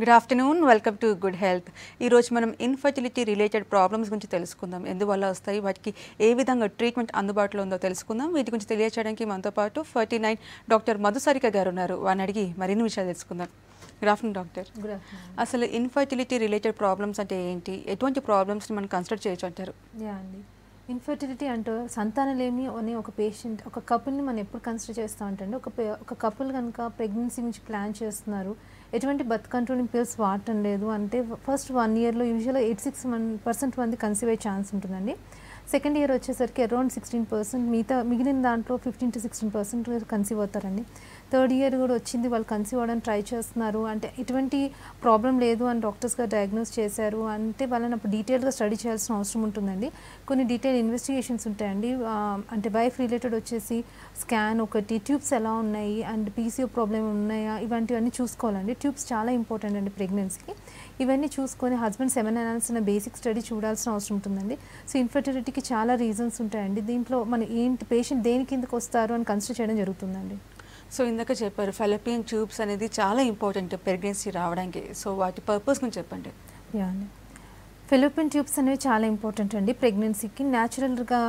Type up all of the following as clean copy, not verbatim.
Good afternoon, welcome to good health. ఈరోజు మనం infertility related problems గురించి తెలుసుకుందాం. ఎందువల్ల వస్తాయి, వాటికి ఏ విధంగా ట్రీట్మెంట్ అందుబాటులో ఉందో తెలుసుకుందాం. వీటి గురించి తెలియచేయడానికి మనతో పాటు 49 డాక్టర్ మధుసారిక గారు ఉన్నారు. వారిని అడిగి మరిన్ని విషయాలు తెలుసుకుందాం. Good afternoon doctor. Good afternoon. అసలు ఇన్ఫర్టిలిటీ రిలేటెడ్ ప్రాబ్లమ్స్ అంటే ఏంటి, ఎటువంటి ప్రాబ్లమ్స్ని మనం కన్సిడర్ చేయొచ్చు అంటారు? అండి, ఇన్ఫర్టిలిటీ అంటే సంతానలేమి అనే ఒక పేషెంట్, ఒక కపుల్ని మనం ఎప్పుడు కన్సిడర్ చేస్తూ ఉంటాండి. ఒక కపుల్ కనుక ప్రెగ్నెన్సీ నుంచి ప్లాన్ చేస్తున్నారు, ఎటువంటి బర్త్ కంట్రోలింగ్ పిల్స్ వాడటం లేదు అంటే ఫస్ట్ 1 yearలో యూజువల్గా 86% మంది కన్సీవ్ అయ్యే ఛాన్స్ ఉంటుందండి. సెకండ్ ఇయర్ వచ్చేసరికి అరౌండ్ 16%, మిగిలిన దాంట్లో 15 to 16% కన్సీవ్ అవుతారండి. థర్డ్ ఇయర్ కూడా వచ్చింది, వాళ్ళు కన్సీవ్ అవ్వడానికి ట్రై చేస్తున్నారు అంటే ఎటువంటి ప్రాబ్లం లేదు అని డాక్టర్స్గా డయాగ్నోస్ చేశారు అంటే వాళ్ళని అప్పుడు డీటెయిల్గా స్టడీ చేయాల్సిన అవసరం ఉంటుందండి. కొన్ని డీటెయిల్ ఇన్వెస్టిగేషన్స్ ఉంటాయండి. అంటే వైఫ్ రిలేటెడ్ వచ్చేసి స్కాన్ ఒకటి, ట్యూబ్స్ ఎలా ఉన్నాయి అండ్ పీసీఓ ప్రాబ్లమ్ ఉన్నాయా, ఇవంటివన్నీ చూసుకోవాలండి. ట్యూబ్స్ చాలా ఇంపార్టెంట్ అండి ప్రెగ్నెన్సీకి. ఇవన్నీ చూసుకొని హస్బెండ్ సెమెన్ అనాలిసిస్ అనే బేసిక్ స్టడీ చూడాల్సిన అవసరం ఉంటుందండి. సో ఇన్ఫర్టిలిటీకి చాలా రీజన్స్ ఉంటాయండి. దీంట్లో మన ఏంటి పేషెంట్ దేని కిందకు వస్తారు అని కన్సిడర్ చేయడం జరుగుతుందండి. సో ఇందాక చెప్పారు ఫెలోపియన్ ట్యూబ్స్ అనేది చాలా ఇంపార్టెంట్ ప్రెగ్నెన్సీ రావడానికి. సో వాటి పర్పస్ గురించి చెప్పండి. అండి, ఫెలోపియన్ ట్యూబ్స్ అనేవి చాలా ఇంపార్టెంట్ అండి ప్రెగ్నెన్సీకి. న్యాచురల్గా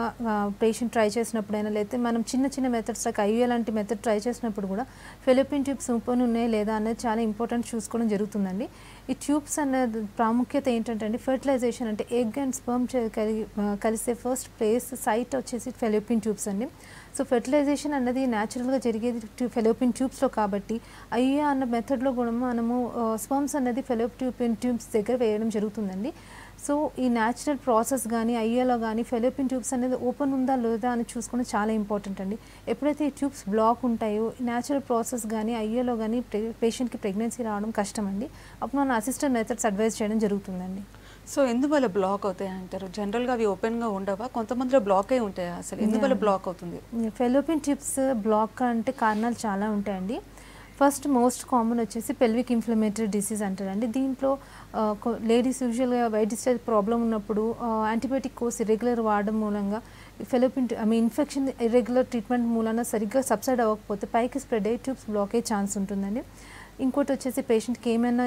పేషెంట్ ట్రై చేసినప్పుడైనా లేకపోతే మనం చిన్న మెథడ్స్ లైక్ ఐవీఎల్ లాంటి మెథడ్ ట్రై చేసినప్పుడు కూడా ఫెలోపియన్ ట్యూబ్స్ ఓపెన్ ఉన్నాయా లేదా అనేది చాలా ఇంపార్టెంట్ చూసుకోవడం జరుగుతుందండి. ఈ ట్యూబ్స్ అనేది ప్రాముఖ్యత ఏంటంటే అండి, ఫెర్టిలైజేషన్ అంటే ఎగ్ అండ్ స్పర్మ్ కలిసే ఫస్ట్ ప్లేస్ సైట్ వచ్చేసి ఫెలోపియన్ ట్యూబ్స్ అండి. సో ఫెర్టిలైజేషన్ అన్నది న్యాచురల్గా జరిగేది ఫెలోపియన్ ట్యూబ్స్లో కాబట్టి ఐఏ అన్న మెథడ్లో కూడా మనము స్పర్మ్స్ అన్నది ఫెలోపియన్ ట్యూబ్స్ దగ్గర వేయడం జరుగుతుందండి. సో ఈ న్యాచురల్ ప్రాసెస్ కానీ ఐఏలో కానీ ఫెలోపియన్ ట్యూబ్స్ అనేది ఓపెన్ ఉందా లేదా అని చూసుకోవడం చాలా ఇంపార్టెంట్ అండి. ఎప్పుడైతే ఈ ట్యూబ్స్ బ్లాక్ ఉంటాయో న్యాచురల్ ప్రాసెస్ కానీ ఐఏలో కానీ పేషెంట్కి ప్రెగ్నెన్సీ రావడం కష్టం అండి. అప్పుడు మన అసిస్టెంట్ మెథడ్స్ అడ్వైజ్ చేయడం జరుగుతుందండి. సో ఎందువల్ల బ్లాక్ అవుతాయి అంటారు? జనరల్గా అవి ఓపెన్గా ఉండవా, కొంతమందిలో బ్లాక్ అయి ఉంటాయా? అసలు ఎందువల్ల బ్లాక్ అవుతుంది? ఫెలోపియన్ ట్యూబ్స్ బ్లాక్ అంటే కారణాలు చాలా ఉంటాయండి. ఫస్ట్ మోస్ట్ కామన్ వచ్చేసి పెల్విక్ ఇన్ఫ్లమేటరీ డిసీజ్ అంటారండి. దీంట్లో లేడీస్ యూజువల్గా వైట్ డిశ్చార్జ్ ప్రాబ్లం ఉన్నప్పుడు యాంటీబయాటిక్ కోర్స్ ఇర్రెగ్యులర్ వాడడం మూలంగా ఫెలోపియన్ ఇన్ఫెక్షన్ ఇర్రెగ్యులర్ ట్రీట్మెంట్ మూలన సరిగ్గా సబ్సైడ్ అవ్వకపోతే పైకి స్ప్రెడ్ అయ్యి ట్యూబ్స్ బ్లాక్ అయ్యే ఛాన్స్ ఉంటుందండి. ఇంకోటి వచ్చేసి పేషెంట్కి ఏమైనా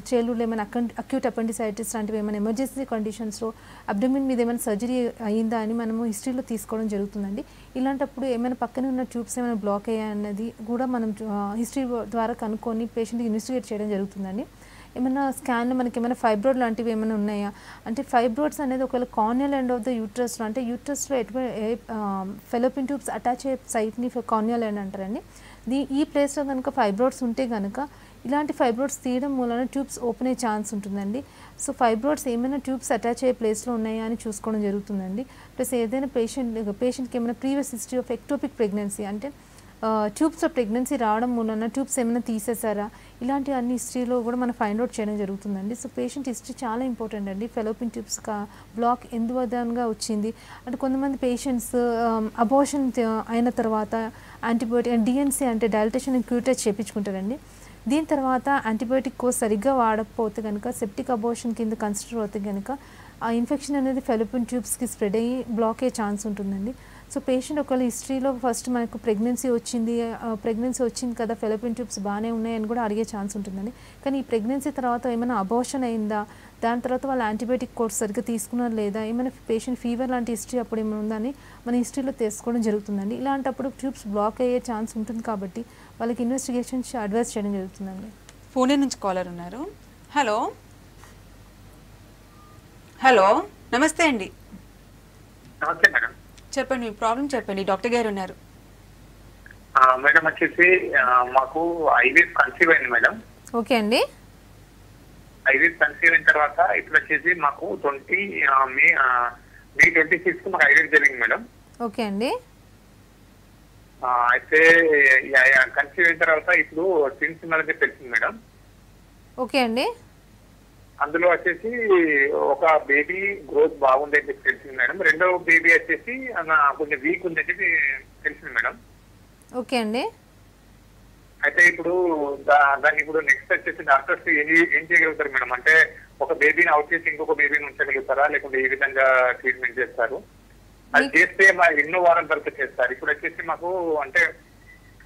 చైల్డ్హుడ్లో ఏమైనా అక్యూట్ అపెండిసైటిస్ లాంటివి ఏమైనా ఎమర్జెన్సీ కండిషన్స్లో అబ్డోమిన్ మీద ఏమైనా సర్జరీ అయ్యిందా అని మనము హిస్టరీలో తీసుకోవడం జరుగుతుందండి. ఇలాంటప్పుడు ఏమైనా పక్కన ఉన్న ట్యూబ్స్ ఏమైనా బ్లాక్ అయ్యాయన్నది కూడా మనం హిస్టరీ ద్వారా కనుక్కొని పేషెంట్కి ఇన్వెస్టిగేట్ చేయడం జరుగుతుందండి. ఏమైనా స్కాన్లో మనకి ఏమైనా ఫైబ్రాయిడ్ లాంటివి ఏమైనా ఉన్నాయా అంటే ఫైబ్రాయిడ్స్ అనేది ఒకవేళ కార్నియల్ ఎండ్ ఆఫ్ ద యూట్రస్లో అంటే యూట్రస్లో ఫెలోపియన్ ట్యూబ్స్ అటాచ్ అయ్యే సైట్ని కార్నియల్ ఎండ్ అంటారండి. ఈ ప్లేస్లో కనుక ఫైబ్రాయిడ్స్ ఉంటే కనుక ఇలాంటి ఫైబ్రాయిడ్స్ తీయడం మూలన ట్యూబ్స్ ఓపెన్ అయ్యే ఛాన్స్ ఉంటుందండి. సో ఫైబ్రాయిడ్స్ ఏమైనా ట్యూబ్స్ అటాచ్ అయ్యే ప్లేస్లో ఉన్నాయా అని చూసుకోవడం జరుగుతుందండి. ప్లస్ ఏదైనా పేషెంట్కి ఏమైనా previous history of ectopic pregnancy అంటే ట్యూబ్స్లో ప్రెగ్నెన్సీ రావడం మూలన ట్యూబ్స్ ఏమైనా తీసేసారా, ఇలాంటి అన్ని హిస్టరీలో కూడా మనం ఫైండ్ అవుట్ చేయడం జరుగుతుందండి. సో పేషెంట్ హిస్టరీ చాలా ఇంపార్టెంట్ అండి. ఫెలోపియన్ ట్యూబ్స్ బ్లాక్ ఎందువలనగా వచ్చింది అంటే కొంతమంది పేషెంట్స్ అబార్షన్ అయిన తర్వాత యాంటీబయోటిక్ డిఎన్సీ అంటే డైలటేషన్ అండ్ క్యూరేజ్ చేయించుకుంటారండి. దీని తర్వాత యాంటీబయోటిక్ కోర్స్ సరిగ్గా వాడకపోతే కనుక సెప్టిక్ అబార్షన్ కింద కన్సిడర్ అవుతే కనుక ఆ ఇన్ఫెక్షన్ అనేది ఫెలోపియన్ ట్యూబ్స్కి స్ప్రెడ్ అయ్యి బ్లాక్ అయ్యే ఛాన్స్ ఉంటుందండి. సో పేషెంట్ ఒకవేళ హిస్టరీలో ఫస్ట్ మనకు ప్రెగ్నెన్సీ వచ్చింది కదా, ఫెలోపియన్ ట్యూబ్స్ బాగానే ఉన్నాయని కూడా అడిగే ఛాన్స్ ఉంటుందండి. కానీ ఈ ప్రెగ్నెన్సీ తర్వాత ఏమైనా అబార్షన్ అయిందా, దాని తర్వాత వాళ్ళు యాంటీబయాటిక్ కోర్స్ సరిగ్గా తీసుకున్నారు లేదా, ఏమైనా పేషెంట్ ఫీవర్ లాంటి హిస్టరీ అప్పుడు ఏమైనా ఉందని మన హిస్టరీలో తెలుసుకోవడం జరుగుతుందండి. ఇలాంటప్పుడు ట్యూబ్స్ బ్లాక్ అయ్యే ఛాన్స్ ఉంటుంది కాబట్టి వాళ్ళకి ఇన్వెస్టిగేషన్ అడ్వైస్ చేయడం జరుగుతుందండి. పూణే నుంచి కాలర్ ఉన్నారు. హలో హలో నమస్తే అండి. నమస్తే మేడం. చెప్పండి, మీ ప్రాబ్లం చెప్పండి, డాక్టర్ గారు ఉన్నారు. మేడం వచ్చేసి మాకు ఐవీఎఫ్ కన్సీవ్ అయింది మేడం. ఓకే అండి. ఐవీఎఫ్ కన్సీవ్ అయిన తర్వాత ఇప్పుడు వచ్చేసి మాకు మే 26 మాకు ఐవీఎఫ్ జరిగింది మేడం. ఓకే అండి. అయితే కన్సీవ్ అయిన తర్వాత ఇప్పుడు ట్విన్స్ అనేది తెలిసింది మేడం. ఓకే అండి. అందులో వచ్చేసి ఒక బేబీ గ్రోత్ బాగుందని చెప్పి తెలిసింది మేడం. రెండో బేబీ వచ్చేసి కొంచెం వీక్ ఉందని చెప్పి తెలిసింది మేడం. ఓకే అండి. అయితే ఇప్పుడు దాన్ని ఇప్పుడు నెక్స్ట్ వచ్చేసి డాక్టర్స్ ఏం చేయగలుగుతారు మేడం? అంటే ఒక బేబీని అవుట్ చేసి ఇంకొక బేబీని ఉంచగలుగుతారా, లేకుంటే ఏ విధంగా ట్రీట్మెంట్ చేస్తారు? అది చేస్తే ఎన్నో వారం తర్వాత చేస్తారు. ఇప్పుడు వచ్చేసి మాకు అంటే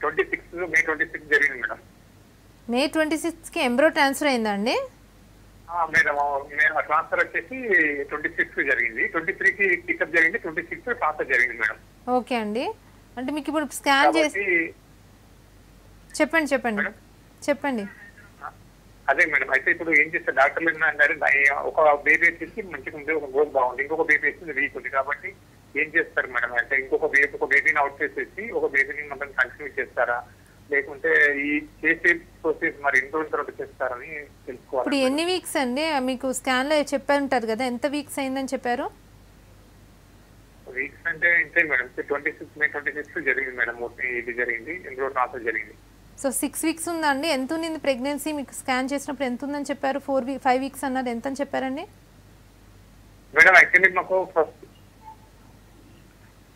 May 26 జరిగింది మేడం. మే 26కి ఎంబ్రో ట్రాన్స్ఫర్ అయిందండి? మేడం మేము ట్రాన్స్ఫర్ వచ్చేసి 26 జరిగింది, 23కి పికప్ జరిగింది, 26 ట్రాన్స్ఫర్ జరిగింది మేడం. ఓకే అండి. అంటే మీకు ఇప్పుడు స్కాన్ చేసి చెప్పండి చెప్పండి మేడం? చెప్పండి. అదే మేడం, అయితే ఇప్పుడు ఏం చేస్తారు డాక్టర్లు అన్నారు, ఒక బేబీ వచ్చేసి మంచిగా ఉంది, ఒక గ్రోత్ బాగుంది, ఇంకొక బేబీ వచ్చేసి వీక్ ఉంది, కాబట్టి ఏం చేస్తారు మేడం? అంటే ఒక బేబీని అవుట్ చేసేసి ఒక బేబీని మనం కంటిన్యూ చేస్తారా, లేకుంటే ఈ చేసే ప్రాసెస్ మరి ఎన్ని రోజుల తర్వాత చేస్తారని తెలుసుకోవాలి. ఇప్పుడు ఎన్ని వీక్స్ అండి? మీకు స్కాన్లో చెప్పారు ఉంటారు కదా, ఎంత వీక్స్ అయిందని చెప్పారు? వీక్స్ అంటే ఇంతే మేడం, మే 26 జరిగింది మేడం, ఇది జరిగింది, ఎంబ్రో ట్రాన్స్ఫర్ జరిగింది. సో 6 వీక్స్ ఉందండి. ఎంత ఉంది ప్రెగ్నెన్సీ? మీకు స్కాన్ చేసినప్పుడు ఎంత ఉందని చెప్పారు? 5 వీక్స్ అన్నారు, ఎంత అని చెప్పారండి మేడం? యాక్చువల్లీ మాకు ఫస్ట్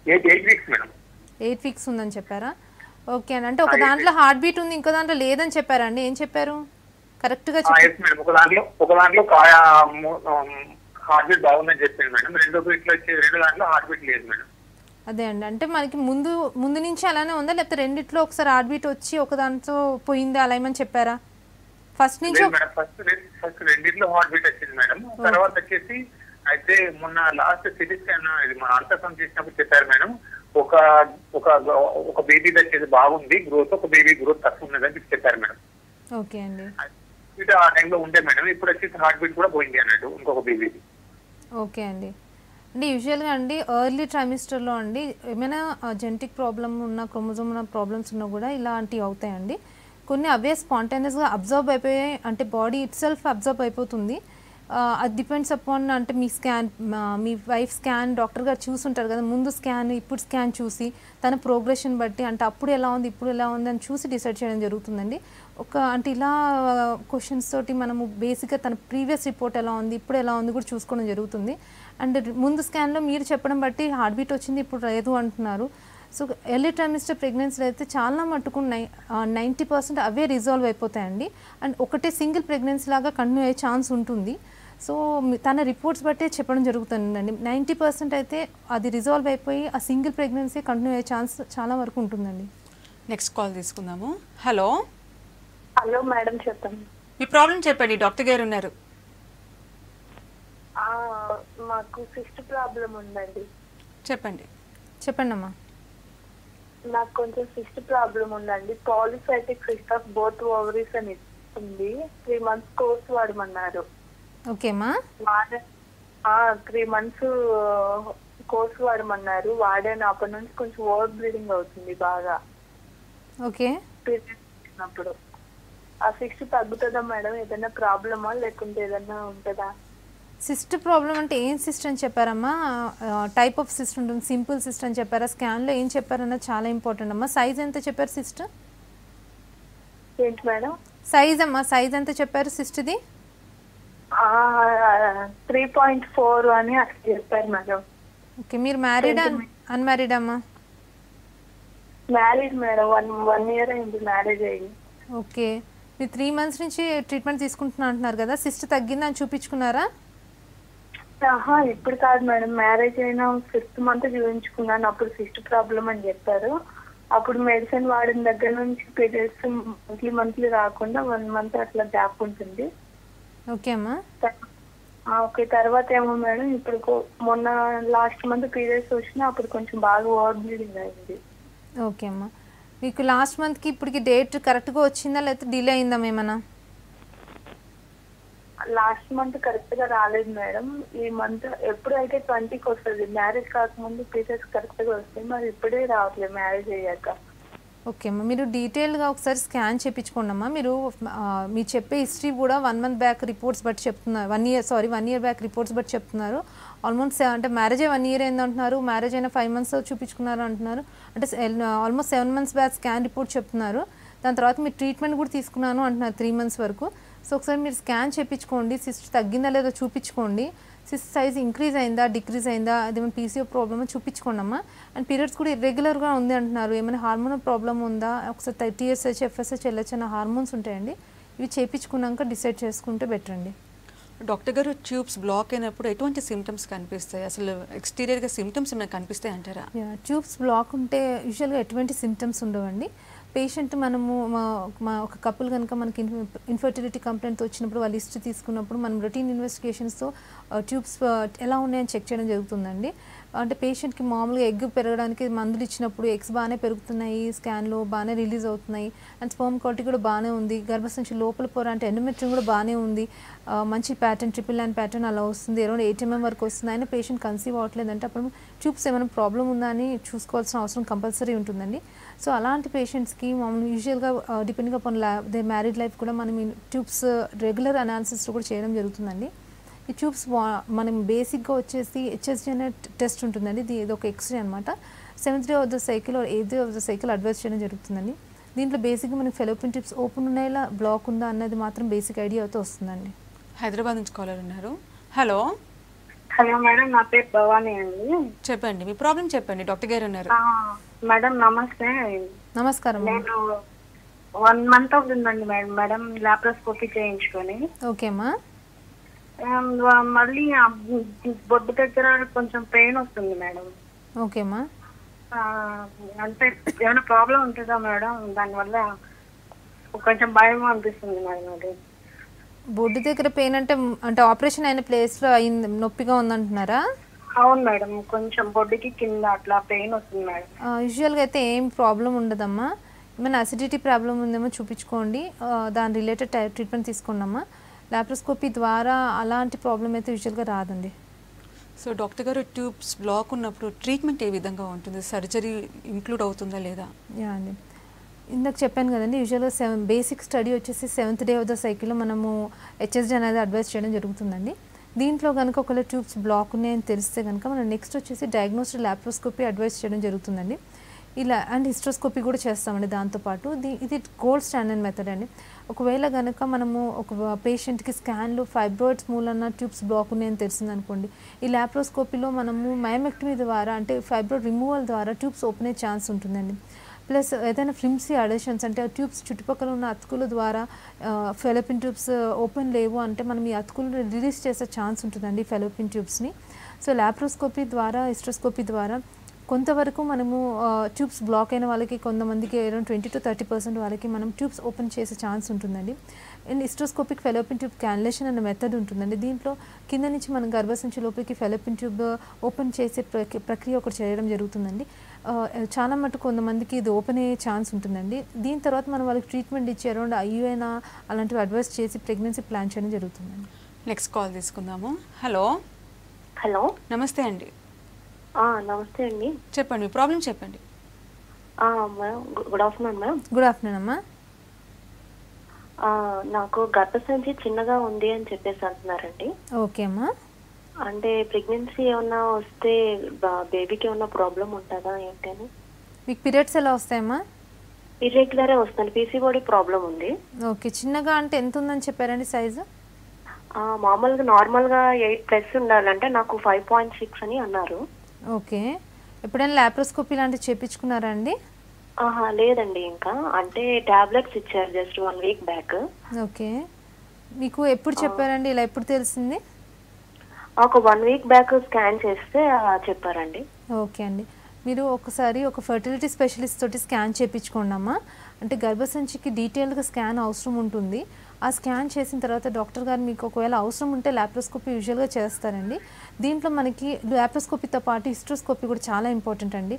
8 వీక్స్ మేడం. 8 వీక్స్ ఉందని చెప్పారా? ఓకే అండి. అంటే ఒక దాంట్లో హార్ట్ బీట్ ఉంది, ఇంకో దాంట్లో లేదని చెప్పారండి. ఏం చెప్పారు కరెక్ట్గా? మేడం ఒక దాంట్లో హార్ట్ బీట్ బాగుందని చెప్పాను మేడం, రెండు దాంట్లో హార్ట్ బీట్ లేదు మేడం. అదే అండి, అంటే మనకి ముందు నుంచి అలానే ఉందా, లేకపోతే రెండిట్లో ఒకసారి హార్ట్ బీట్ వచ్చి ఒక దాంతో పోయింది అలా ఏమని చెప్పారా? ఫస్ట్ నుంచి ఫస్ట్ రెండిట్లో హార్ట్ బీట్ వచ్చింది మేడం. తర్వాత వచ్చేసి అయితే మొన్న లాస్ట్ సిటీ స్కాన్ ఇది మన అల్ట్రాసౌండ్ చేసినప్పుడు చెప్పారు మేడం, ఒక బేబీ వచ్చేది బాగుంది గ్రోత్, ఒక బేబీ గ్రోత్ తక్కువ ఉన్నదని చెప్పారు మేడం. ఓకే అండి. ఇది ఆ టైంలో ఉండే మేడం. ఇప్పుడు వచ్చేసి హార్ట్ బీట్ కూడా పోయింది అన్నట్టు ఇంకొక బేబీ. ఓకే అండి. అంటే యూజువల్గా అండి ఎర్లీ ట్రైమిస్టర్లో అండి ఏమైనా జెనెటిక్ ప్రాబ్లమ్ ఉన్న, క్రోమోజోమ్ ఉన్న ప్రాబ్లమ్స్ ఉన్నా కూడా ఇలాంటివి అవుతాయండి. కొన్ని అవే స్పాంటేనియస్గా అబ్జర్వ్ అయిపోయాయి, అంటే బాడీ ఇట్ సెల్ఫ్ అబ్జర్వ్ అయిపోతుంది. అది డిపెండ్స్ అపాన్, అంటే మీ వైఫ్ స్కాన్ డాక్టర్ గారు చూసుంటారు కదా, ముందు స్కాన్ ఇప్పుడు స్కాన్ చూసి తన ప్రోగ్రెషన్ బట్టి, అంటే అప్పుడు ఎలా ఉంది ఇప్పుడు ఎలా ఉంది అని చూసి డిసైడ్ చేయడం జరుగుతుందండి. అంటే ఇలా క్వశ్చన్స్ తోటి మనము బేసిక్గా తన ప్రీవియస్ రిపోర్ట్ ఎలా ఉంది ఇప్పుడు ఎలా ఉంది కూడా చూసుకోవడం జరుగుతుంది. అండ్ ముందు స్కాన్లో మీరు చెప్పడం బట్టి హార్ట్ బీట్ వచ్చింది ఇప్పుడు లేదు అంటున్నారు. సో ఎర్లీ ట్రైమిస్టర్ ప్రెగ్నెన్సీలో అయితే చాలా మట్టుకు 90% అవే రిజాల్వ్ అయిపోతాయండి. అండ్ ఒకటే సింగిల్ ప్రెగ్నెన్సీ లాగా కంటిన్యూ అయ్యే ఛాన్స్ ఉంటుంది. సో తన రిపోర్ట్స్ బట్టే చెప్పడం జరుగుతుందండి. 90% అయితే అది రిజాల్వ్ అయిపోయి ఆ సింగిల్ ప్రెగ్నెన్సీ కంటిన్యూ అయ్యే ఛాన్స్ చాలా వరకు ఉంటుందండి. నెక్స్ట్ కాల్ తీసుకుందాము. హలో హలో మేడం, చెప్పండి. మీ ప్రాబ్లం చెప్పండి, డాక్టర్ గారు ఉన్నారు. మాకు సిస్ట్ ప్రాబ్లం ఉందండి. చెప్పండి అమ్మా. నాకు కొంచెం సిస్ట్ ప్రాబ్లం ఉందండి. Polycystic cyst of both ovaries అని ఉంది. 3 months కోర్స్ వాడమన్నారు. ఓకేమా. 3 months కోర్స్ వాడమన్నారు. వాడాను. అప్పటి నుంచి కొంచెం ఓవర్ బ్లీడింగ్ అవుతుంది బాగా. ఓకే. అప్పుడు ఆ సిస్ట్ తగ్గుతుందా మేడం? ఏదైనా ప్రాబ్లమా లేకుంటే ఏదైనా ఉంటుందా? సిస్ట్ ప్రాబ్లం అంటే ఏం సిస్ట్ అని చెప్పారమ్మా? టైప్ ఆఫ్ సిస్ట్ ఉంటుంది. సింపుల్ సిస్ట్ అని చెప్పారా? స్కాన్లో ఏం చెప్పారన్నది చాలా ఇంపార్టెంట్ అమ్మా. సైజ్ ఎంత చెప్పారు సిస్ట్? ఏంటి మేడం? సైజ్ అమ్మా, సైజ్ ఎంత చెప్పారు సిస్ట్ది? 3.4 అని అట్లా చెప్పారు మేడం. ఓకే. మీరు మ్యారీడా అన్మ్యారీడా అమ్మా? Married madam. 1 year అయింది మ్యారేజ్ అయ్యి. ఓకే. మీరు 3 months నుంచి ట్రీట్మెంట్ తీసుకుంటున్నా అంటున్నారు కదా, సిస్ట్ తగ్గిందని చూపించుకున్నారా? ఇప్పుడు కాదు మేడం, మ్యారేజ్ అయిన 5th month చూపించుకున్నాను. అప్పుడు సిస్ట్ ప్రాబ్లం అని చెప్పారు. అప్పుడు మెడిసిన్ వాడిన దగ్గర నుంచి పీరియడ్స్ మంత్లీ రాకుండా 1 month అట్లా గ్యాప్ ఉంటుంది. ఓకే అమ్మా. ఓకే. తర్వాత ఏమో మేడం, ఇప్పుడు మొన్న లాస్ట్ మంత్ పీరియడ్స్ వచ్చినా అప్పుడు కొంచెం బాగా ఓవర్ బ్లీడింగ్ అయింది. ఓకే అమ్మా. మీకు లాస్ట్ మంత్కి ఇప్పటికి డేట్ కరెక్ట్గా వచ్చిందా లేకపోతే డిలే అయిందా ఏమన్నా? లాస్ట్ మంత్ కరెక్ట్ గా రాలేదు మేడం. ఈ మంత్ ఎప్పుడైతే 20కి వస్తుంది, మ్యారేజ్ కాకముందు పీరియడ్స్ కరెక్ట్ గా వస్తాయి. మరి ఇప్పుడే రావట్లేదు మ్యారేజ్ అయ్యాక. ఓకే అమ్మా. మీరు డీటెయిల్గా ఒకసారి స్కాన్ చేయించుకోండి అమ్మా. మీరు మీరు చెప్పే హిస్టరీ కూడా 1 month బ్యాక్ రిపోర్ట్స్ బట్టి చెప్తున్నారు. 1 year బ్యాక్ రిపోర్ట్స్ బట్టి చెప్తున్నారు. ఆల్మోస్ట్ అంటే మ్యారేజ్ 1 year అయింది అంటున్నారు, మ్యారేజ్ అయిన 5 months చూపించుకున్నారు అంటున్నారు. అంటే almost 7 months back scan report చెప్తున్నారు. దాని తర్వాత మీరు ట్రీట్మెంట్ కూడా తీసుకున్నాను అంటున్నారు 3 months వరకు. సో ఒకసారి మీరు స్కాన్ చేయించుకోండి, సిస్ట్ తగ్గిందా లేదో చూపించుకోండి. సిస్ట్ సైజ్ ఇంక్రీజ్ అయిందా డిక్రీజ్ అయిందా, అదేమైనా పీసీఓ ప్రాబ్లమ్ చూపించుకోండి అమ్మా. అండ్ పీరియడ్స్ కూడా ఇర్రెగ్యులర్గా ఉంది అంటున్నారు. ఏమైనా హార్మోనల్ ప్రాబ్లమ్ ఉందా, ఒకసారి TSH, FSH, LH అన్న హార్మోన్స్ ఉంటాయండి. ఇవి చేయించుకున్నాక డిసైడ్ చేసుకుంటే బెటర్ అండి. డాక్టర్ గారు, ట్యూబ్స్ బ్లాక్ అయినప్పుడు ఎటువంటి సిమ్టమ్స్ కనిపిస్తాయి? అసలు ఎక్స్టీరియర్గా సిమ్టమ్స్ ఏమైనా కనిపిస్తాయి అంటారా? ట్యూబ్స్ బ్లాక్ ఉంటే యూజువల్గా ఎటువంటి సిమ్టమ్స్ ఉండవండి. పేషెంట్ మనము ఒక కపుల్ కనుక మనకి ఇన్ఫర్టిలిటీ కంప్లైంట్తో వచ్చినప్పుడు వాళ్ళ హిస్టరీ తీసుకున్నప్పుడు మనం రొటీన్ ఇన్వెస్టిగేషన్స్తో ట్యూబ్స్ ఎలా ఉన్నాయని చెక్ చేయడం జరుగుతుందండి. అంటే పేషెంట్కి మామూలుగా ఎగ్ పెరగడానికి మందులు ఇచ్చినప్పుడు ఎగ్స్ బాగానే పెరుగుతున్నాయి, స్కాన్లో బాగానే రిలీజ్ అవుతున్నాయి, అండ్ స్పర్మ్ క్వాలిటీ కూడా బాగానే ఉంది, గర్భసంచి లోపల పొర అంటే ఎండోమెట్రియం కూడా బాగానే ఉంది, మంచి ప్యాటర్న్ ట్రిపుల్ లైన్ ప్యాటర్న్ అలా వస్తుంది, అరౌండ్ 8 mm వరకు వస్తుంది, అయినా పేషెంట్ కన్సీవ్ అవ్వట్లేదంటే అప్పుడు ట్యూబ్స్ ఏమైనా ప్రాబ్లం ఉందా అని చూసుకోవాల్సిన అవసరం కంపల్సరీ ఉంటుందండి. సో అలాంటి పేషెంట్స్కి మామూలు యూజువల్గా depending upon they married life కూడా మనం ఈ ట్యూబ్స్ రెగ్యులర్ అనాలిసిస్ కూడా చేయడం జరుగుతుందండి. ఈ ట్యూబ్స్ మనం బేసిక్గా వచ్చేసి HSG అనే టెస్ట్ ఉంటుందండి, ఇది ఒక ఎక్స్రే అనమాట. 7th day of the cycle 8th day of the cycle advice చేయడం జరుగుతుందండి. దీంట్లో బేసిక్గా మనకి ఫెలోపియన్ ట్యూబ్స్ ఓపెన్ ఉన్నాయా బ్లాక్ ఉందా అన్నది మాత్రం బేసిక్ ఐడియా అయితే వస్తుందండి. హైదరాబాద్ నుంచి కాలర్ ఉన్నారు. హలో హలో మేడం, నా పేరు భవానీ అండి. చెప్పండి, మీ ప్రాబ్లం చెప్పండి, డాక్టర్ గారు ఉన్నారు. మేడం నమస్తే. నమస్కారం. నేను 1 month అవుతుందండి మేడం లాప్రోస్కోపీ చేయించుకొని. ఓకేమ్మా. మళ్ళీ బొడ్డు దగ్గర కొంచెం పెయిన్ వస్తుంది మేడం. ఓకేమ్మా. అంటే ఏమైనా ప్రాబ్లం ఉంటుందా మేడం? దానివల్ల కొంచెం భయం అనిపిస్తుంది మేడం. అది బొడ్డు దగ్గర పెయిన్ అంటే ఆపరేషన్ అయిన ప్లేస్లో అయింది, నొప్పిగా ఉందంటున్నారా? అవును మేడం, కొంచెం బొడ్డుకి కింద అట్లా పెయిన్ వస్తుంది మేడం. యూజువల్గా అయితే ఏం ప్రాబ్లం ఉండదమ్మా, ఏమైనా అసిడిటీ ప్రాబ్లం ఉందేమో చూపించుకోండి, దాని రిలేటెడ్ ట్రీట్మెంట్ తీసుకోండమ్మా. లాప్రోస్కోపీ ద్వారా అలాంటి ప్రాబ్లం అయితే యూజువల్గా రాదండి. సో డాక్టర్ గారు, ట్యూబ్స్ బ్లాక్ ఉన్నప్పుడు ట్రీట్మెంట్ ఏ విధంగా ఉంటుంది? సర్జరీ ఇంక్లూడ్ అవుతుందా లేదా? యా అండి, ఇందాక చెప్పాను కదండి, యూజువల్గా బేసిక్ స్టడీ వచ్చేసి 7th day ఆఫ్ ద సైకిల్లో మనము HSG అనేది అడ్వైస్ చేయడం జరుగుతుందండి. దీంట్లో కనుక ఒకవేళ ట్యూబ్స్ బ్లాక్ ఉన్నాయని తెలిస్తే కనుక మనం నెక్స్ట్ వచ్చేసి డయాగ్నోస్టిక్ లాప్రోస్కోపీ అడ్వైస్ చేయడం జరుగుతుందండి. ఇలా అండ్ హిస్ట్రోస్కోపీ కూడా చేస్తామండి దాంతోపాటు. ఇది గోల్డ్ స్టాండర్డ్ మెథడ్ అండి. ఒకవేళ కనుక మనము ఒక పేషెంట్కి స్కాన్లో ఫైబ్రాయిడ్స్ మూలన ట్యూబ్స్ బ్లాక్ ఉన్నాయని తెలిసిందనుకోండి, ఈ లాప్రోస్కోపీలో మనము మయోమెక్టమీ ద్వారా అంటే ఫైబ్రాయిడ్ రిమూవల్ ద్వారా ట్యూబ్స్ ఓపెన్ అయ్యే ఛాన్స్ ఉంటుందండి. ప్లస్ ఏదైనా ఫ్లిమ్సీ అడేషన్స్ అంటే ట్యూబ్స్ చుట్టుపక్కల ఉన్న అతుకుల ద్వారా ఫెలోపియన్ ట్యూబ్స్ ఓపెన్ లేవు అంటే మనం ఈ అతుకులను రిలీజ్ చేసే ఛాన్స్ ఉంటుందండి ఫెలోపియన్ ట్యూబ్స్ని. సో లాప్రోస్కోపీ ద్వారా హిస్ట్రోస్కోపీ ద్వారా కొంతవరకు మనము ట్యూబ్స్ బ్లాక్ అయిన వాళ్ళకి కొంతమందికి అరౌండ్ 20 to 30% వాళ్ళకి మనం ట్యూబ్స్ ఓపెన్ చేసే ఛాన్స్ ఉంటుందండి. And hysteroscopic fallopian tube cannulation అనే మెథడ్ ఉంటుందండి. దీంట్లో కింద నుంచి మనం గర్భసంచి లోపలికి ఫెలోపియన్ ట్యూబ్ ఓపెన్ చేసే ప్రక్రియ ఒకటి చేయడం జరుగుతుందండి. చాలా మటుకు కొంతమందికి ఇది ఓపెన్ అయ్యే ఛాన్స్ ఉంటుందండి. దీని తర్వాత మనం వాళ్ళకి ట్రీట్మెంట్ ఇచ్చి అరౌండ్ IUI అలాంటివి అడ్వైస్ చేసి ప్రెగ్నెన్సీ ప్లాన్ చేయడం జరుగుతుందండి. నెక్స్ట్ కాల్ తీసుకుందాము. హలో హలో, నమస్తే అండి. నమస్తే అండి. చెప్పండి, మీ ప్రాబ్లం చెప్పండి. Madam, good afternoon madam. Good afternoon అమ్మా. నాకు గర్భసంచి చిన్నగా ఉంది అని చెప్పేసి అంటున్నారండి. ఓకే అమ్మా. అంటే ప్రెగ్నెన్సీ ఏమన్నా వస్తే బేబీకి ఏమన్నా ప్రాబ్లం ఉంటుందా ఏంటని? మీకు పీరియడ్స్ ఎలా వస్తాయమ్మా? ఇర్రెగ్యులరే వస్తుంది, PCOD ప్రాబ్లం ఉంది. ఓకే, చిన్నగా అంటే ఎంత ఉందని చెప్పారండి సైజు? మామూలుగా నార్మల్గా 8+ ఉండాలంటే నాకు 5.6 అని అన్నారు. ఓకే, ఎప్పుడైనా లాప్రోస్కోపీ లాంటివి చేయించుకున్నారా అండి? లేదండి, ఇంకా అంటే టాబ్లెట్స్ ఇచ్చారు జస్ట్ 1 week బ్యాక్. ఓకే, మీకు ఎప్పుడు చెప్పారండి ఇలా? ఎప్పుడు తెలిసింది? ఒక 1 week బ్యాక్ స్కాన్ చేస్తే చెప్పారండి. ఓకే అండి, మీరు ఒకసారి ఒక ఫర్టిలిటీ స్పెషలిస్ట్ తోటి స్కాన్ చేయించుకోండి అమ్మా. అంటే గర్భసంచికి డీటెయిల్గా స్కాన్ అవసరం ఉంటుంది. ఆ స్కాన్ చేసిన తర్వాత డాక్టర్ గారు మీకు ఒకవేళ అవసరం ఉంటే లాప్రోస్కోపీ యూజువల్గా చేస్తారండి. దీంట్లో మనకి లాప్రోస్కోపీతో పాటు హిస్ట్రోస్కోపీ కూడా చాలా ఇంపార్టెంట్ అండి.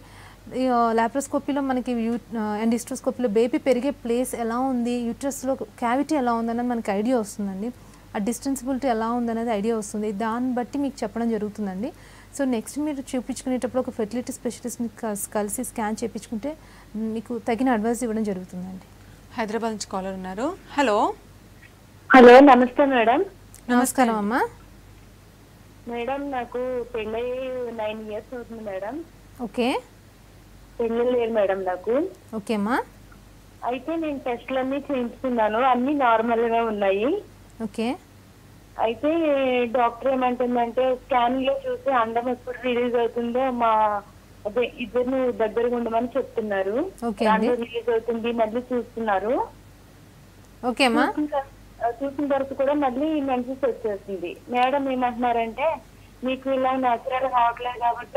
లాప్రోస్కోపీలో మనకి అండ్ హిస్ట్రోస్కోపీలో బేబీ పెరిగే ప్లేస్ ఎలా ఉంది, యూట్రస్లో క్యావిటీ ఎలా ఉందనేది మనకి ఐడియా వస్తుందండి. ఆ డిస్టెన్సిబిలిటీ ఎలా ఉందనేది ఐడియా వస్తుంది. దాన్ని బట్టి మీకు చెప్పడం జరుగుతుందండి. సో నెక్స్ట్ మీరు చూపించుకునేటప్పుడు ఒక ఫెర్టిలిటీ స్పెషలిస్ట్ని కలిసి స్కాన్ చేయించుకుంటే మీకు తగిన అడ్వైస్ ఇవ్వడం జరుగుతుందండి. హైదరాబాద్ నుంచి కాలర్ ఉన్నారు. హలో హలో, నమస్తే మేడం. నమస్కారం అమ్మా. మేడం, నాకు పెళ్ళి 9 years అవుతుంది మేడం. ఓకే, పెళ్ళి లేదు మేడం నాకు. ఓకే అమ్మా. అయితే నేను టెస్ట్లన్నీ చేయించుకున్నాను, అన్ని నార్మల్ గా ఉన్నాయి. ఓకే, అయితే డాక్టర్ ఏమంటుందంటే స్కాన్ లో చూసి అండం ఎప్పుడు రిలీజ్ అవుతుందో మా అదే ఇద్దరు దగ్గరగా ఉండమని చెప్తున్నారు. రిలీజ్ అవుతుంది, మళ్ళీ చూస్తున్నారు. ఓకే అమ్మా. చూసిన తర్వాత కూడా మళ్ళీ మెన్సెస్ వచ్చేస్తుంది. మేడం ఏమంటున్నారంటే మీకు ఇలా న్యాచురల్ రావట్లేదు కాబట్టి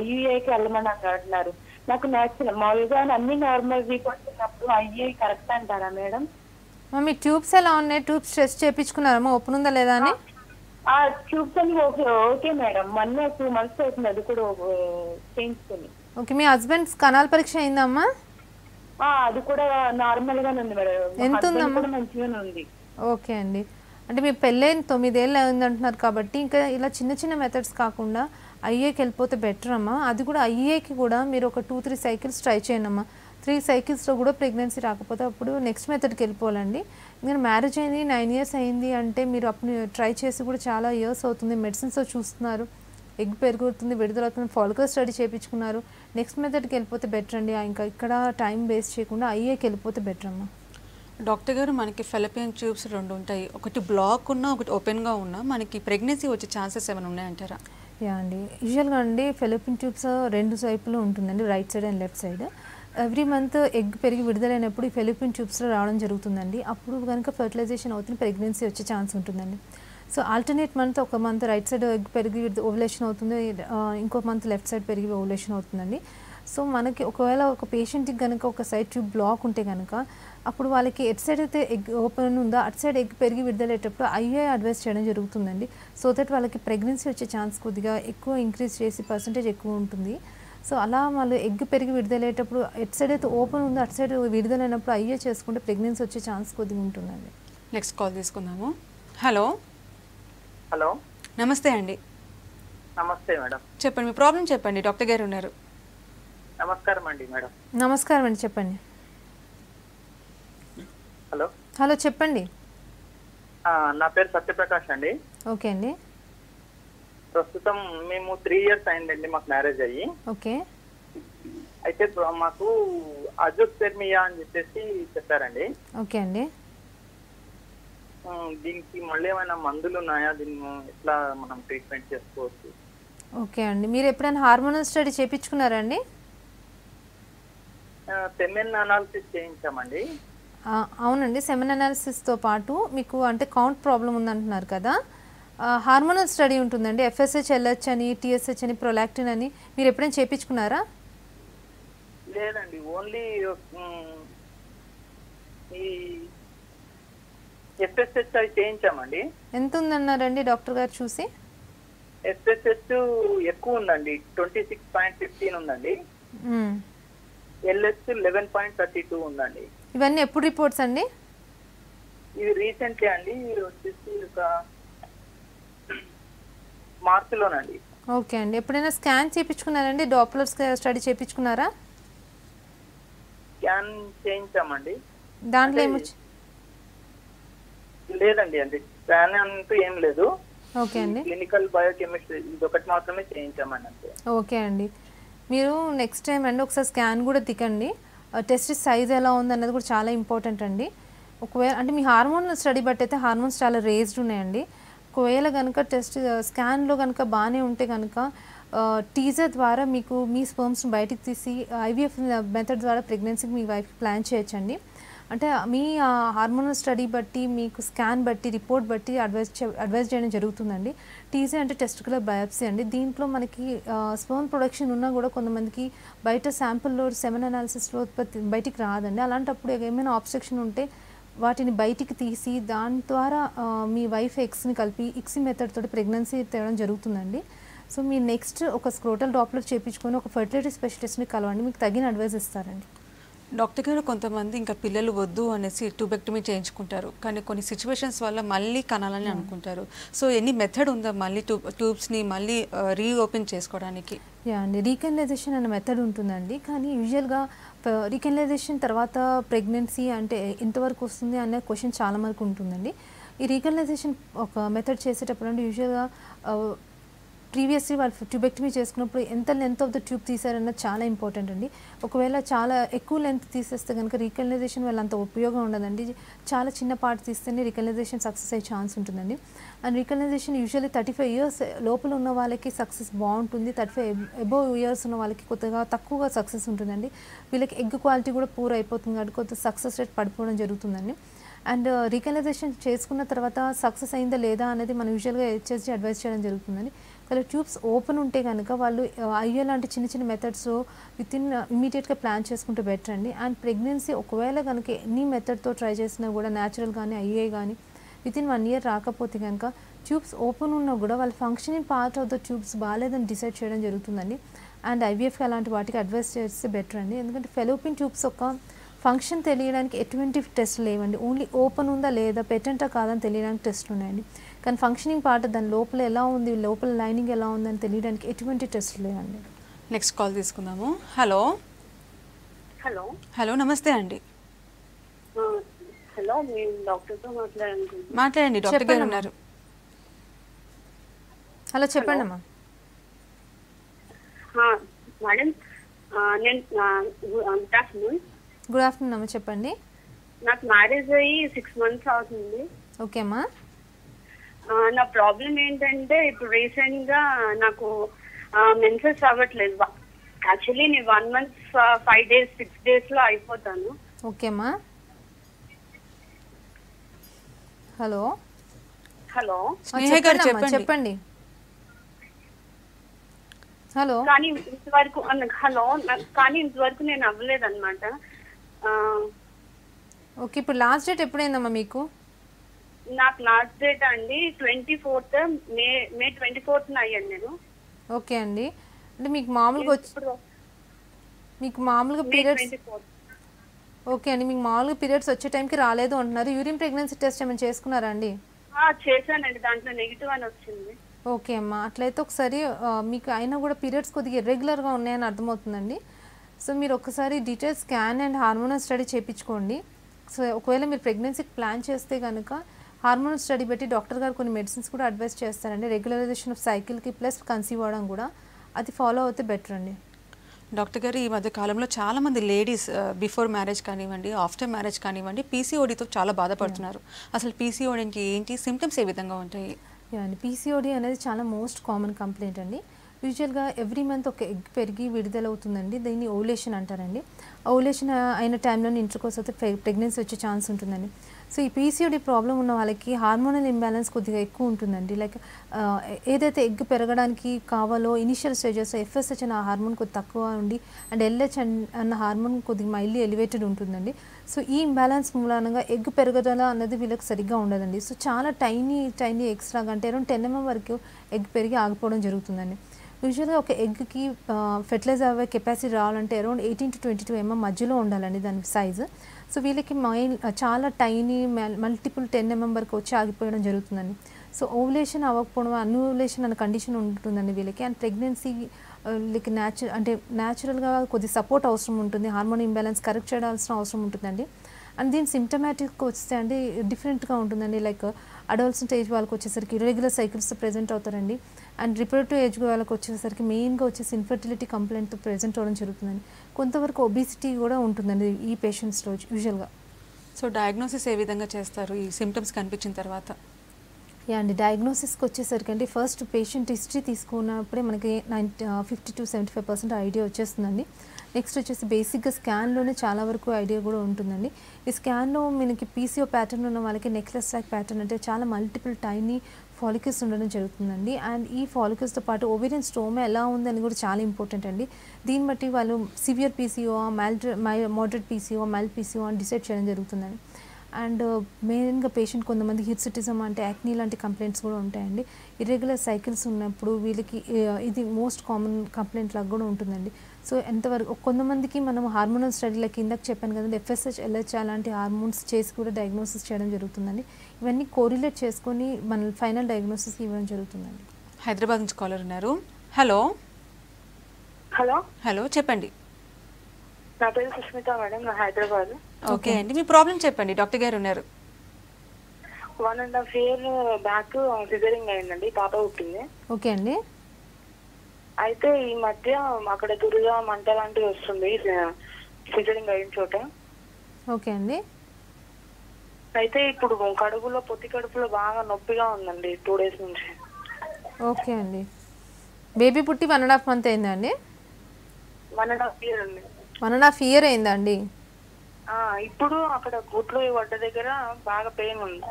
IUIకి వెళ్ళమని అంటున్నారు. నాకు నచ్చలేదు. మామూలుగా అన్ని నార్మల్ వీక్ వస్తున్నప్పుడు అయ్యే కరెక్ట్ అంటారా మేడం? మీ ట్యూబ్స్ ఎలా ఉన్నాయి? ట్యూబ్స్ టెస్ట్ చేయించుకున్నారమ్మా, ఓపెన్ ఉందా లేదా అని? ట్యూబ్స్ అన్ని ఓకే మేడం. 2 months అవుతుంది అది కూడా చేయించుకుని. ఓకే, మీ హస్బెండ్ కణాల పరీక్ష అయిందమ్మా? అది కూడా నార్మల్ గానే ఉంది మేడం. ఎంత ఉందమ్మా? మంచిగానే ఉంది. ఓకే అండి, అంటే మీ పెళ్ళైన 9 ఏళ్ళు అయింది అంటున్నారు కాబట్టి ఇంకా ఇలా చిన్న చిన్న మెథడ్స్ కాకుండా ఐఏకి వెళ్ళిపోతే బెటర్ అమ్మా. అది కూడా ఐఏకి కూడా మీరు ఒక 2-3 సైకిల్స్ ట్రై చేయండి అమ్మా. 3 cyclesలో కూడా ప్రెగ్నెన్సీ రాకపోతే అప్పుడు నెక్స్ట్ మెథడ్కి వెళ్ళిపోవాలండి. ఇంకా మ్యారేజ్ అయింది 9 years అయింది అంటే మీరు అప్పుడు ట్రై చేసి కూడా చాలా ఇయర్స్ అవుతుంది, మెడిసిన్స్ చూస్తున్నారు, ఎగ్ పెరుగుతుంది, విడుదలవుతుంది, ఫాలికల్ స్టడీ చేయించుకున్నారు, నెక్స్ట్ మెథడ్కి వెళ్ళిపోతే బెటర్ అండి. ఇంకా ఇక్కడ టైం వేస్ట్ చేయకుండా ఐఏకి వెళ్ళిపోతే బెటర్ అమ్మా. డాక్టర్ గారు, మనకి ఫెలోపియన్ ట్యూబ్స్ 2 ఉంటాయి, ఒకటి బ్లాక్ ఉన్నా ఒకటి ఓపెన్గా ఉన్నా మనకి ప్రెగ్నెన్సీ వచ్చే ఛాన్సెస్ ఏమైనా ఉన్నాయంటారా? యా అండి, యూజువల్గా అండి ఫెలోపియన్ ట్యూబ్స్ 2 వైపులో ఉంటుందండి, right side and left side. Every month egg పెరిగి విడుదలైనప్పుడు ఈ ఫెలోపియన్ ట్యూబ్స్లో రావడం జరుగుతుందండి. అప్పుడు కనుక ఫెర్టిలైజేషన్ అవుతుంది, ప్రెగ్నెన్సీ వచ్చే ఛాన్స్ ఉంటుందండి. సో ఆల్టర్నేట్ మంత్ ఒక మంత్ రైట్ సైడ్ ఎగ్ పెరిగి ఓవులేషన్ అవుతుంది, ఇంకో మంత్ లెఫ్ట్ సైడ్ పెరిగి ఓవులేషన్ అవుతుందండి. సో మనకి ఒకవేళ ఒక పేషెంట్కి కనుక ఒక సైడ్ ట్యూబ్ బ్లాక్ ఉంటే కనుక అప్పుడు వాళ్ళకి ఎట్ సైడ్ అయితే ఎగ్ ఓపెన్ ఉందో అటు సైడ్ ఎగ్ పెరిగి విడుదలయ్యేటప్పుడు ఐఏ అడ్వైస్ చేయడం జరుగుతుందండి. సో దట్ వాళ్ళకి ప్రెగ్నెన్సీ వచ్చే ఛాన్స్ కొద్దిగా ఎక్కువ ఇంక్రీజ్ చేసి పర్సంటేజ్ ఎక్కువ ఉంటుంది. సో అలా వాళ్ళు ఎగ్ పెరిగి విడుదలయ్యేటప్పుడు ఎట్ సైడ్ అయితే ఓపెన్ ఉందో అటు సైడ్ విడుదలైనప్పుడు ఐఏ చేసుకుంటే ప్రెగ్నెన్సీ వచ్చే ఛాన్స్ కొద్దిగా ఉంటుందండి. నెక్స్ట్ కాల్ తీసుకుందాము. హలో హలో, నమస్తే అండి. నమస్తే మేడం. చెప్పండి, మీ ప్రాబ్లం చెప్పండి, డాక్టర్ గారు ఉన్నారు. నమస్కారం అండి మేడం. నమస్కారం అండి, చెప్పండి. హలో హలో చెప్పండి. నా పేరు సత్యప్రకాష్ అండి. ఓకే అండి. ప్రస్తుతం మేము 3 years అయిందండి మాకు మ్యారేజ్ అయ్యి. ఓకే. అయితే మాకు అజోస్పెర్మియా అని చెప్పేసి చెప్పారండి. ఓకే అండి. దీనికి మళ్ళీ ఏమైనా మందులు ఉన్నాయా? దీన్ని ఎట్లా మనం ట్రీట్మెంట్ చేసుకోవచ్చు? ఓకే అండి, మీరు ఎప్పుడైనా హార్మోనల్ స్టడీ చేయించుకున్నారా అండి? సెమెన్ అనాలిసిస్ చేయించామండి. అవునండి, సెమెన్ అనాలిసిస్తో పాటు మీకు అంటే కౌంట్ ప్రాబ్లం ఉందంటున్నారు కదా, హార్మోనల్ స్టడీ ఉంటుందండి. ఎఫ్ఎస్హెచ్, ఎల్హెచ్ అని, టీఎస్హెచ్ అని, ప్రొలాక్టిన్ అని. మీరు ఎప్పుడైనా చేయించుకున్నారా? లేదండి, ఓన్లీ ఈ ఎఫ్ఎస్హెచ్ అవి చేయించామండి. ఎంత ఉందన్నారండి డాక్టర్ గారు చూసి? ఎఫ్ఎస్హెచ్ ఎక్కువ ఉందండి, 26.15 ఉందండి. ఎల్హెచ్ 11.32 ఉందండి. ఇవన్నీ ఎప్పుడు రిపోర్ట్స్ అండి? ఇవి రీసెంట్లీ అండి, వచ్చేసి ఒక మార్చిలోనండి. ఓకే అండి, ఎప్పుడైనా స్కాన్ చేయించుకున్నారండి? డాప్లర్ స్టడీ చేయించుకున్నారా? స్కాన్ చేయించామండి. దాంట్లో ఏమొచ్చి? లేదండి, అంటే స్కాన్ అంటూ ఏం లేదు. ఓకే అండి, క్లినికల్ బయోకెమిస్ట్రీ ఇది ఒకటి మాత్రమే చేయించామండి అంతే. ఓకే అండి, మీరు నెక్స్ట్ టైం అండి ఒకసారి స్కాన్ కూడా దిగండి. టెస్ట్ సైజ్ ఎలా ఉందన్నది కూడా చాలా ఇంపార్టెంట్ అండి. ఒకవేళ అంటే మీ హార్మోనల్ స్టడీ బట్టి అయితే హార్మోన్స్ చాలా రేజ్డ్ ఉన్నాయండి. ఒకవేళ కనుక టెస్ట్ స్కాన్లో కనుక బాగానే ఉంటే కనుక టీజర్ ద్వారా మీకు మీ స్పర్మ్స్ని బయటికి తీసి ఐవీఎఫ్ మెథడ్ ద్వారా ప్రెగ్నెన్సీకి మీ వైఫ్కి ప్లాన్ చేయొచ్చండి. అంటే మీ హార్మోనల్ స్టడీ బట్టి మీకు స్కాన్ బట్టి రిపోర్ట్ బట్టి అడ్వైజ్ చేయడం జరుగుతుందండి. టీజీ అంటే టెస్టికులర్ బయాప్సీ అండి. దీంట్లో మనకి స్పర్మ్ ప్రొడక్షన్ ఉన్నా కూడా కొంతమందికి బయట శాంపుల్లో సెమెన్ అనాలిసిస్లో బయటికి రాదండి. అలాంటప్పుడు ఏమైనా ఆబ్స్ట్రక్షన్ ఉంటే వాటిని బయటికి తీసి దాని ద్వారా మీ వైఫ్ ఎగ్స్ని కలిపి ఇక్సీ మెథడ్ తోటి ప్రెగ్నెన్సీ తేవడం జరుగుతుందండి. సో మీరు నెక్స్ట్ ఒక స్క్రోటల్ డాప్లర్ చేయించుకొని ఒక ఫర్టిలిటీ స్పెషలిస్ట్ని కలవండి, మీకు తగిన అడ్వైస్ ఇస్తారండి. డాక్టర్ గారు, కొంతమంది ఇంకా పిల్లలు వద్దు అనేసి ట్యూబెక్టమీ చేయించుకుంటారు, కానీ కొన్ని సిచ్యువేషన్స్ వల్ల మళ్ళీ కనాలని అనుకుంటారు. సో ఎనీ మెథడ్ ఉందా మళ్ళీ ట్యూబ్స్ని మళ్ళీ రీఓపెన్ చేసుకోవడానికి? యా అండి, రీకనలైజేషన్ అనే మెథడ్ ఉంటుందండి. కానీ యూజువల్గా రీకనలైజేషన్ తర్వాత ప్రెగ్నెన్సీ అంటే ఎంతవరకు వస్తుంది అనే క్వశ్చన్ చాలా వరకు ఉంటుందండి. ఈ రీకనలైజేషన్ ఒక మెథడ్ చేసేటప్పుడు అంటే యూజువల్గా ప్రీవియస్లీ వాళ్ళు ట్యూబెక్టమీ చేసుకున్నప్పుడు ఎంత లెంత్ ఆఫ్ ద ట్యూబ్ తీసారన్నది చాలా ఇంపార్టెంట్ అండి. ఒకవేళ చాలా ఎక్కువ లెంత్ తీసేస్తే కనుక రీకనలైజేషన్ వల్ల అంత ఉపయోగం ఉండదండి. చాలా చిన్న పార్ట్ తీస్తేనే రీకనలైజేషన్ సక్సెస్ అయ్యే ఛాన్స్ ఉంటుందండి. అండ్ రీకనలైజేషన్ యూజువల్లీ 35 years లోపల ఉన్న వాళ్ళకి సక్సెస్ బాగుంటుంది, 35 above years ఉన్న వాళ్ళకి కొద్దిగా తక్కువగా సక్సెస్ ఉంటుందండి. వీళ్ళకి ఎగ్ క్వాలిటీ కూడా పూర్ అయిపోతుంది కాబట్టి కొద్దిగా సక్సెస్ రేట్ పడిపోవడం జరుగుతుందండి. అండ్ రీకనలైజేషన్ చేసుకున్న తర్వాత సక్సెస్ అయిందా లేదా అనేది మనం యూజువల్గా హెచ్ఎస్జీ అడ్వైస్ చేయడం జరుగుతుందండి. వాళ్ళ ట్యూబ్స్ ఓపెన్ ఉంటే కనుక వాళ్ళు ఐఏ లాంటి చిన్న చిన్న మెథడ్స్ ఇమీడియట్గా ప్లాన్ చేసుకుంటే బెటర్ అండి. అండ్ ప్రెగ్నెన్సీ ఒకవేళ కనుక ఎన్ని మెథడ్తో ట్రై చేసినా కూడా న్యాచురల్ కానీ ఐఏ కానీ వితిన్ 1 year రాకపోతే కనుక ట్యూబ్స్ ఓపెన్ ఉన్నా కూడా వాళ్ళ functioning part of the tubes బాగాలేదని డిసైడ్ చేయడం జరుగుతుందండి. అండ్ ఐవీఎఫ్ అలాంటి వాటికి అడ్వైస్ చేస్తే బెటర్ అండి. ఎందుకంటే ఫెలోపియన్ ట్యూబ్స్ ఒక ఫంక్షన్ తెలియడానికి ఎటువంటి టెస్ట్ లేవండి. ఓన్లీ ఓపెన్ ఉందా లేదా పెటెంటా కాదని తెలియడానికి టెస్ట్లు ఉన్నాయండి. కానీ ఫంక్షనింగ్ పార్ట్ దాని లోపల ఎలా ఉంది, లోపల లైనింగ్ ఎలా ఉందని తెలియడానికి ఎటువంటి టెస్ట్లు లేవండి. నెక్స్ట్ కాల్ తీసుకుందాము. హలో హలో హలో నమస్తే అండి. హలో మేము డాక్టర్తో మాట్లాడాలనుకుంటున్నాం. మాట్లాడండి, డాక్టర్ గారు ఉన్నారు. హలో చెప్పండి అమ్మా. మేడం నేను గుడ్ ఆఫ్టర్నూన్. గుడ్ ఆఫ్టర్నూన్ అమ్మా, చెప్పండి. నాకు మ్యారేజ్ అయ్యి 6 months అవుతుంది. ఓకే అమ్మా. నా ప్రాబ్లం ఏంటంటే ఇప్పుడు రీసెంట్ గా నాకు మెన్సెస్ అవ్వట్లేదు. యాక్చువల్లీ నేను 1 month 5 days 6 days లో అయిపోతాను. ఓకే అమ్మా. హలో హలో స్నేహ గారు చెప్పండి. హలో. కానీ ఇంతవరకు నేను అవ్వలేదు అనమాట. ఓకే, ఇప్పుడు లాస్ట్ డేట్ ఎప్పుడైందమ్మా మీకు? నాకు లాస్ట్ డేట్ అండి 24th మే 24th అయ్యాను నేను. ఓకే అండి. అంటే మీకు మామూలుగా పీరియడ్స్ ఓకే అండి, మీకు మామూలుగా పీరియడ్స్ వచ్చే టైంకి రాలేదు అంటున్నారు. యూరిన్ ప్రెగ్నెన్సీ టెస్ట్ ఏమైనా చేసుకున్నారా అండి? చేశానండి, దాంట్లో నెగిటివ్ అని వచ్చింది. ఓకే అమ్మా, అట్లయితే ఒకసారి మీకు అయినా కూడా పీరియడ్స్ కొద్దిగా ఇర్రెగ్యులర్గా ఉన్నాయని అర్థమవుతుందండి. సో మీరు ఒకసారి detail scan and hormonal study చేయించుకోండి. సో ఒకవేళ మీరు ప్రెగ్నెన్సీకి ప్లాన్ చేస్తే కనుక హార్మోనల్ స్టడీ పెట్టి డాక్టర్ గారు కొన్ని మెడిసిన్స్ కూడా అడ్వైస్ చేస్తారండి. రెగ్యులరైజేషన్ ఆఫ్ సైకిల్కి ప్లస్ కన్సీవ్ అవ్వడం కూడా అది ఫాలో అవుతే బెటర్ అండి. డాక్టర్ గారు, ఈ మధ్య కాలంలో చాలామంది లేడీస్ బిఫోర్ మ్యారేజ్ కానివ్వండి, ఆఫ్టర్ మ్యారేజ్ కానివ్వండి, పీసీఓడితో చాలా బాధపడుతున్నారు. అసలు పీసీఓడికి ఏంటి, సిమ్టమ్స్ ఏ విధంగా ఉంటాయి? అండి, పీసీఓడి అనేది చాలా మోస్ట్ కామన్ కంప్లైంట్ అండి. యూజువల్గా ఎవ్రీ మంత్ ఒక ఎగ్ పెరిగి విడుదలవుతుందండి. దీన్ని ఓవులేషన్ అంటారండి. ఓవులేషన్ అయిన టైంలో ఇంటర్కోర్స్ అయితే ప్రెగ్నెన్సీ వచ్చే ఛాన్స్ ఉంటుందండి. సో ఈ పీసీఓడి ప్రాబ్లం ఉన్న వాళ్ళకి హార్మోనల్ ఇంబ్యాలెన్స్ కొద్దిగా ఎక్కువ ఉంటుందండి. లైక్ ఏదైతే ఎగ్ పెరగడానికి కావాలో ఇనిషియల్ స్టేజెస్ ఎఫ్ఎస్హెచ్ అనే హార్మోన్ కొద్ది తక్కువ ఉండి అండ్ ఎల్హెచ్ అన్న హార్మోన్ కొద్దిగా మైల్డ్లీ ఎలివేటెడ్ ఉంటుందండి. సో ఈ ఇంబ్యాలెన్స్ మూలంగా ఎగ్ పెరగదల అన్నది వీళ్ళకి సరిగ్గా ఉండదండి. సో చాలా టైనీ ఎక్స్ట్రాగా అంటే అరౌండ్ 10 mm వరకు ఎగ్ పెరిగి ఆగిపోవడం జరుగుతుందండి. యూజువల్గా ఒక ఎగ్కి ఫెర్టిలైజ్ అవ్వే కెపాసిటీ రావాలంటే అరౌండ్ 18 to 22 mm మధ్యలో ఉండాలండి దాని సైజు. సో వీళ్ళకి చాలా టైనీ మల్టిపుల్ 10 mm వరకు వచ్చి ఆగిపోయడం జరుగుతుందండి. సో ఓవులేషన్ అవ్వకపోవడం అన్ఓవులేషన్ అనే కండిషన్ ఉంటుందండి వీళ్ళకి. అండ్ ప్రెగ్నెన్సీ వీళ్ళకి న్యాచురల్గా కొద్ది సపోర్ట్ అవసరం ఉంటుంది. హార్మోన్ ఇంబ్యాలెన్స్ కరెక్ట్ చేయాల్సిన అవసరం ఉంటుందండి. అండ్ దీని సిమ్టమాటిక్ వస్తే అండి డిఫరెంట్గా ఉంటుందండి. లైక్ అడల్ట్స్ ఏజ్ వాళ్ళకి వచ్చేసరికి ఇర్రెగ్యులర్ సైకిల్స్ ప్రెజెంట్ అవుతారండి. అండ్ రిప్రొడక్టివ్ ఏజ్ వాళ్ళకి వచ్చేసరికి మెయిన్గా వచ్చేసి ఇన్ఫర్టిలిటీ కంప్లైంట్తో ప్రెజెంట్ అవ్వడం జరుగుతుందండి. కొంతవరకు ఒబిసిటీ కూడా ఉంటుందండి ఈ పేషెంట్స్లో యూజువల్గా. సో డయాగ్నోసిస్ ఏ విధంగా చేస్తారు ఈ సిమ్టమ్స్ కనిపించిన తర్వాత? అండి, డయాగ్నోసిస్కి వచ్చేసరికి అండి ఫస్ట్ పేషెంట్ హిస్టరీ తీసుకున్నప్పుడే మనకి 50 to 75% ఐడియా వచ్చేస్తుందండి. నెక్స్ట్ వచ్చేసి బేసిక్గా స్కాన్లోనే చాలా వరకు ఐడియా కూడా ఉంటుందండి. ఈ స్కాన్లో మనకి పీసీఓ ప్యాటర్న్ ఉన్న వాళ్ళకి నెక్లెస్ లైక్ ప్యాటర్న్ అంటే చాలా మల్టిపుల్ టైనీ ఫాలికల్స్ ఉండడం జరుగుతుందండి. అండ్ ఈ ఫాలికల్స్తో పాటు ఓవేరియన్ స్టోమా ఎలా ఉందని కూడా చాలా ఇంపార్టెంట్ అండి. దీన్ని బట్టి వాళ్ళు severe PCO, moderate PCO, mild PCO అని డిసైడ్ చేయడం జరుగుతుందండి. అండ్ మెయిన్గా పేషెంట్ కొంతమంది హిర్సుటిజం అంటే యాక్నీ లాంటి కంప్లైంట్స్ కూడా ఉంటాయండి. ఇర్రెగ్యులర్ సైకిల్స్ ఉన్నప్పుడు వీళ్ళకి ఇది మోస్ట్ కామన్ కంప్లైంట్ లాగా కూడా ఉంటుందండి. సో ఎంతవరకు కొంతమందికి మనం హార్మోనల్ స్టడీలకి ఇందాక చెప్పాను కదండి, ఎఫ్ఎస్హెచ్, ఎల్హెచ్ అలాంటి హార్మోన్స్ చేసి కూడా డయాగ్నోసిస్ చేయడం జరుగుతుందండి. ఇవన్నీ కోరిలేట్ చేసుకొని మన ఫైనల్ డయాగ్నోసిస్ ఇవ్వడం జరుగుతుందండి. హైదరాబాద్ నుంచి కాలర్ ఉన్నారు. హలో హలో చెప్పండి. నా పేరు సుష్మిత మేడం, నా హైదరాబాద్. ఓకే అండి, మీ ప్రాబ్లం చెప్పండి, డాక్టర్ గారు ఉన్నారు. 1.5 year బ్యాక్ సిజరింగ్ అయిందండి, పాప పుట్టింది. ఓకే అండి. అయితే ఈ మధ్య అక్కడ దురద మంట లాంటివి వస్తుంది సిజరింగ్ అయిన చోట. ఓకే అండి. అయితే ఇప్పుడు పొత్తి కడుపులో బాగా నొప్పిగా ఉందండి 2 days నుంచి. ఓకే అండి. బేబీ పుట్టి 1.5 month అయిందా అండి? 1.5 year అండి. 1.5 year అయిందా అండి? ఇప్పుడు అక్కడ గుట్లు వడ్డ దగ్గర బాగా పెయిన్ ఉంది.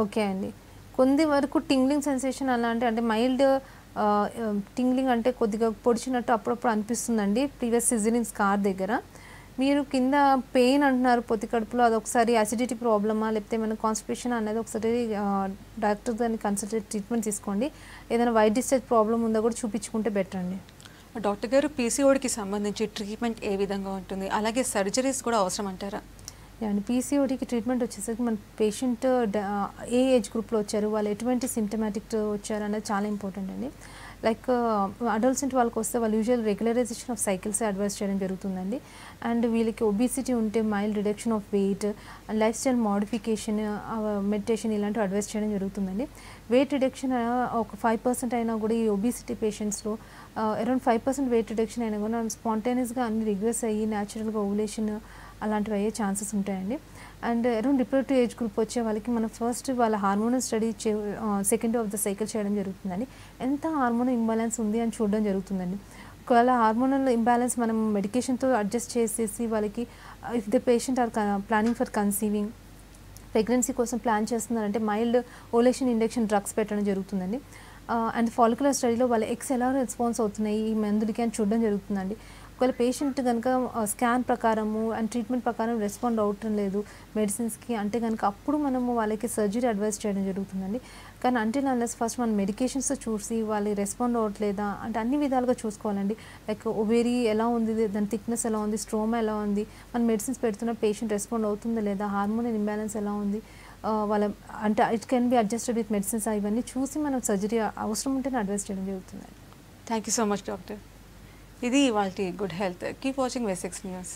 ఓకే అండి. కొన్ని వరకు టింగ్లింగ్ సెన్సేషన్ అలాంటి అంటే మైల్డ్ టింగ్లింగ్ అంటే కొద్దిగా పొడిచినట్టు అప్పుడప్పుడు అనిపిస్తుందండి ప్రీవియస్ సిజరిన్ స్కార్ దగ్గర. మీరు కింద పెయిన్ అంటున్నారు పొత్తి కడుపులో, అది ఒకసారి అసిడిటీ ప్రాబ్లమా లేకపోతే ఏమైనా కాన్స్టిపేషన్ అనేది ఒకసారి డాక్టర్ దాన్ని కన్సల్ట్ ట్రీట్మెంట్ తీసుకోండి. ఏదైనా వైట్ డిశ్చార్జ్ ప్రాబ్లం ఉందో కూడా చూపించుకుంటే బెటర్ అండి. డాక్టర్ గారు, పీసీఓడికి సంబంధించి ట్రీట్మెంట్ ఏ విధంగా ఉంటుంది, అలాగే సర్జరీస్ కూడా అవసరం అంటారా? అండ్ పీసీఓడికి ట్రీట్మెంట్ వచ్చేసరికి మన పేషెంట్ ఏ ఏజ్ గ్రూప్లో వచ్చారు, వాళ్ళు ఎటువంటి సిమ్టమాటిక్ వచ్చారు అనేది చాలా ఇంపార్టెంట్ అండి. లైక్ అడల్ట్స్ వాళ్ళకి వస్తే వాళ్ళు usual regularization of cycles advise చేయడం జరుగుతుందండి. అండ్ వీళ్ళకి ఒబిసిటీ ఉంటే mild reduction of weight and lifestyle modification, meditation ఇలాంటివి అడ్వైస్ చేయడం జరుగుతుందండి. వెయిట్ రిడక్షన్ ఒక 5% అయినా కూడా ఈ ఒబిసిటీ పేషెంట్స్లో అరౌండ్ 5% వెయిట్ రిడక్షన్ అయినా కూడా స్పాంటేనియస్గా అన్ని రిగ్రెస్ అయ్యి న్యాచురల్గా ఓవులేషన్ అలాంటివి అయ్యే ఛాన్సెస్ ఉంటాయండి. And around reproductive age group వచ్చే వాళ్ళకి మనం ఫస్ట్ వాళ్ళ hormonal study second of the cycle చేయడం జరుగుతుందండి. ఎంత హార్మోనల్ ఇంబ్యాలెన్స్ ఉంది అని చూడడం జరుగుతుందండి. ఒకవేళ హార్మోనల్ ఇంబ్యాలెన్స్ మనం మెడికేషన్తో అడ్జస్ట్ చేసేసి వాళ్ళకి if the patient or planning for conceiving, pregnancy కోసం ప్లాన్ చేస్తున్నారంటే మైల్డ్ ఓలేషన్ ఇండక్షన్ డ్రగ్స్ పెట్టడం జరుగుతుందండి. అండ్ ఫాలిక్యులర్ స్టడీలో వాళ్ళ ఎగ్స్ ఎలా రెస్పాన్స్ అవుతున్నాయి ఈ మందులకి అని చూడడం జరుగుతుందండి. ఒకవేళ పేషెంట్ కనుక స్కాన్ ప్రకారము అండ్ ట్రీట్మెంట్ ప్రకారం రెస్పాండ్ అవటం లేదు మెడిసిన్స్కి అంటే కనుక అప్పుడు మనము వాళ్ళకి సర్జరీ అడ్వైస్ చేయడం జరుగుతుందండి. కానీ అంటిల్ అన్లెస్ ఫస్ట్ మనం మెడికేషన్స్ చూసి వాళ్ళు రెస్పాండ్ అవ్వట్లేదా అంటే అన్ని విధాలుగా చూసుకోవాలండి. లైక్ ఒవేరీ ఎలా ఉంది, దాని థిక్నెస్ ఎలా ఉంది, స్ట్రోమా ఎలా ఉంది, మన మెడిసిన్స్ పెడుతున్న పేషెంట్ రెస్పాండ్ అవుతుందా లేదా, హార్మోనల్ ఇంబ్యాలెన్స్ ఎలా ఉంది, వాళ్ళ అంటే it can be adjusted with medicines, ఇవన్నీ చూసి మనం సర్జరీ అవసరం ఉంటేనే అడ్వైస్ చేయడం జరుగుతుంది. Thank you so much doctor. ఇది ఇవాల్టి good health. Keep watching V6 news.